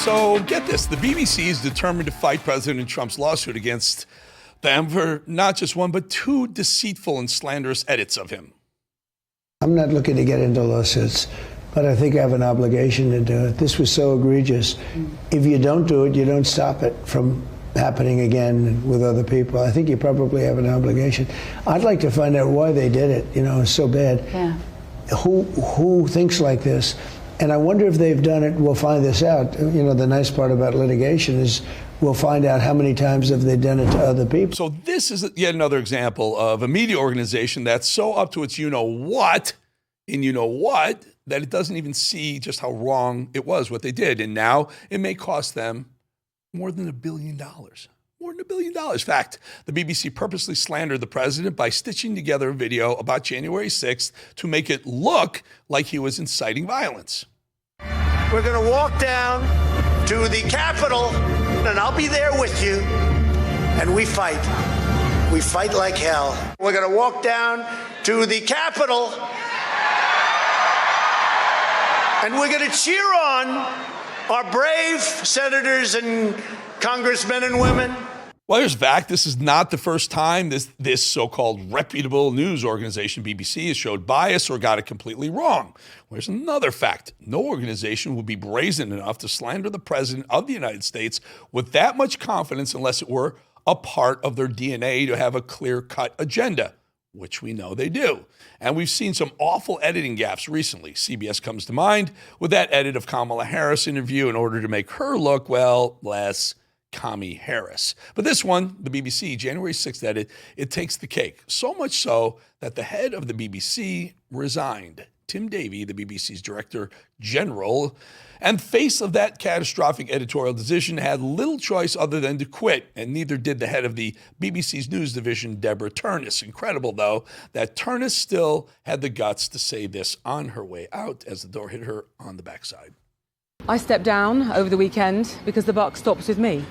So get this, the BBC is determined to fight President Trump's lawsuit against them for not just one, but two deceitful and slanderous edits of him. I'm not looking to get into lawsuits, but I think I have an obligation to do it. This was so egregious. If you don't do it, you don't stop it from happening again with other people. I think you probably have an obligation. I'd like to find out why they did it. You know, it's so bad. Yeah. Who thinks like this? And I wonder if they've done it. We'll find this out. You know, the nice part about litigation is we'll find out how many times have they done it to other people. So this is yet another example of a media organization that's so up to its you-know-what and you-know-what that it doesn't even see just how wrong it was what they did. And now it may cost them more than $1 billion. More than $1 billion. In fact, the BBC purposely slandered the president by stitching together a video about January 6th to make it look like he was inciting violence. We're going to walk down to the Capitol, and I'll be there with you, and we fight. We fight like hell. We're going to walk down to the Capitol, and we're going to cheer on our brave senators and congressmen and women. Well, here's fact. This is not the first time this so-called reputable news organization, BBC, has showed bias or got it completely wrong. Here's another fact. No organization would be brazen enough to slander the president of the United States with that much confidence unless it were a part of their DNA to have a clear-cut agenda, which we know they do. And we've seen some awful editing gaffes recently. CBS comes to mind with that edit of Kamala Harris interview in order to make her look, well, less Commie Harris. But this one, the BBC January 6th edit, it takes the cake. So much so that the head of the BBC resigned. Tim Davie, the BBC's Director-General, and face of that catastrophic editorial decision had little choice other than to quit, and neither did the head of the BBC's news division, Deborah Turness. Incredible, though, that Turness still had the guts to say this on her way out as the door hit her on the backside. I stepped down over the weekend because the buck stops with me.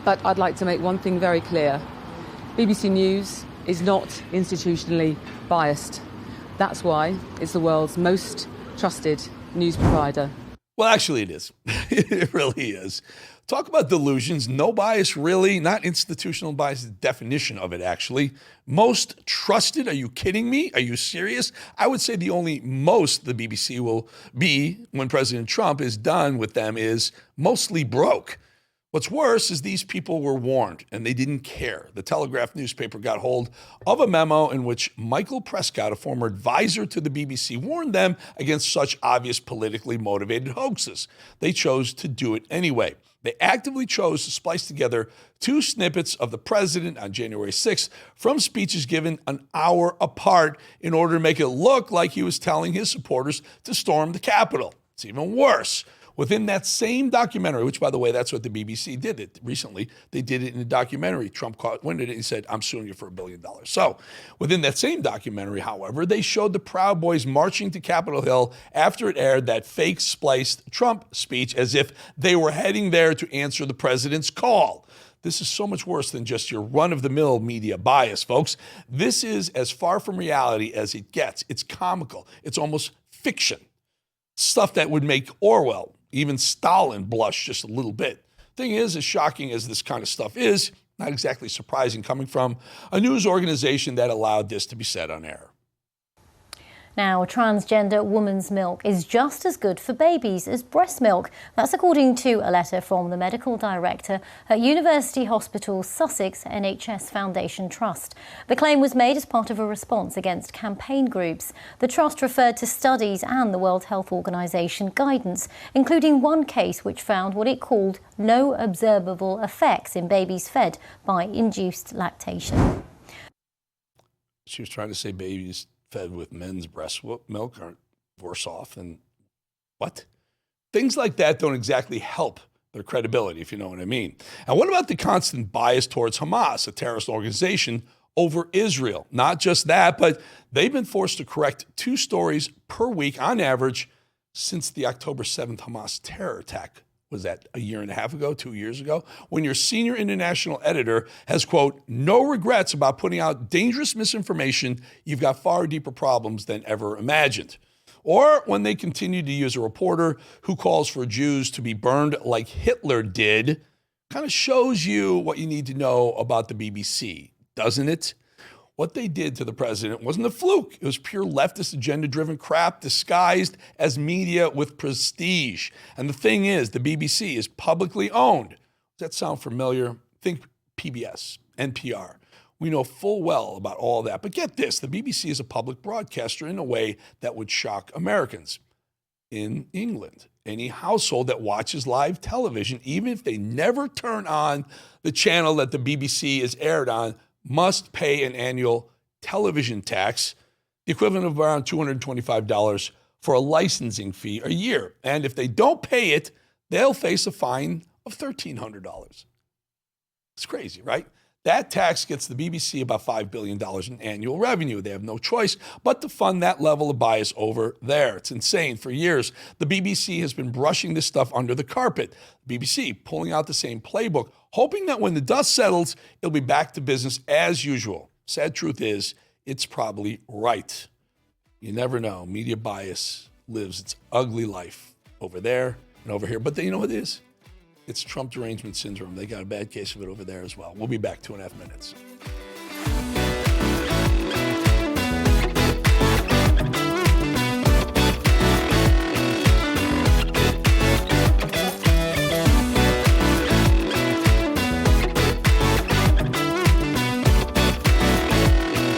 But I'd like to make one thing very clear. BBC News is not institutionally biased. That's why it's the world's most trusted news provider. Well, actually it is. It really is. Talk about delusions. No bias, really. Not institutional bias, the definition of it, actually. Most trusted. Are you kidding me? Are you serious? I would say the only most the BBC will be when President Trump is done with them is mostly broke. What's worse is these people were warned and they didn't care. The Telegraph newspaper got hold of a memo in which Michael Prescott, a former advisor to the BBC, warned them against such obvious politically motivated hoaxes. They chose to do it anyway. They actively chose to splice together two snippets of the president on January 6th from speeches given an hour apart in order to make it look like he was telling his supporters to storm the Capitol. It's even worse. Within that same documentary, which, by the way, that's what the BBC did it recently. They did it in a documentary. Trump caught wind of it and said, I'm suing you for $1 billion. So within that same documentary, however, they showed the Proud Boys marching to Capitol Hill after it aired that fake spliced Trump speech as if they were heading there to answer the president's call. This is so much worse than just your run-of-the-mill media bias, folks. This is as far from reality as it gets. It's comical. It's almost fiction. Stuff that would make Orwell, even Stalin, blush just a little bit. Thing is, as shocking as this kind of stuff is, not exactly surprising coming from a news organization that allowed this to be said on air. Now, a transgender woman's milk is just as good for babies as breast milk. That's according to a letter from the medical director at University Hospital Sussex NHS Foundation Trust. The claim was made as part of a response against campaign groups. The trust referred to studies and the World Health Organization guidance, including one case which found what it called no observable effects in babies fed by induced lactation. She was trying to say babies fed with men's breast milk aren't worse off than what? Things like that don't exactly help their credibility, if you know what I mean. And what about the constant bias towards Hamas, a terrorist organization, over Israel? Not just that, but they've been forced to correct 2 stories per week on average since the October 7th Hamas terror attack. Was that a year and a half ago, 2 years ago? When your senior international editor has, quote, no regrets about putting out dangerous misinformation, you've got far deeper problems than ever imagined. Or when they continue to use a reporter who calls for Jews to be burned like Hitler did, kind of shows you what you need to know about the BBC, doesn't it? What they did to the president wasn't a fluke. It was pure leftist agenda-driven crap disguised as media with prestige. And the thing is, the BBC is publicly owned. Does that sound familiar? Think PBS, NPR. We know full well about all that. But get this, the BBC is a public broadcaster in a way that would shock Americans. In England, any household that watches live television, even if they never turn on the channel that the BBC is aired on, must pay an annual television tax, the equivalent of around $225 for a licensing fee a year. And if they don't pay it, they'll face a fine of $1,300. It's crazy, right? That tax gets the BBC about $5 billion in annual revenue. They have no choice but to fund that level of bias over there. It's insane. For years, the BBC has been brushing this stuff under the carpet. BBC pulling out the same playbook, hoping that when the dust settles, it'll be back to business as usual. Sad truth is, it's probably right. You never know. Media bias lives its ugly life over there and over here. But you know what it is? It's Trump derangement syndrome. They got a bad case of it over there as well. We'll be back 2.5 minutes.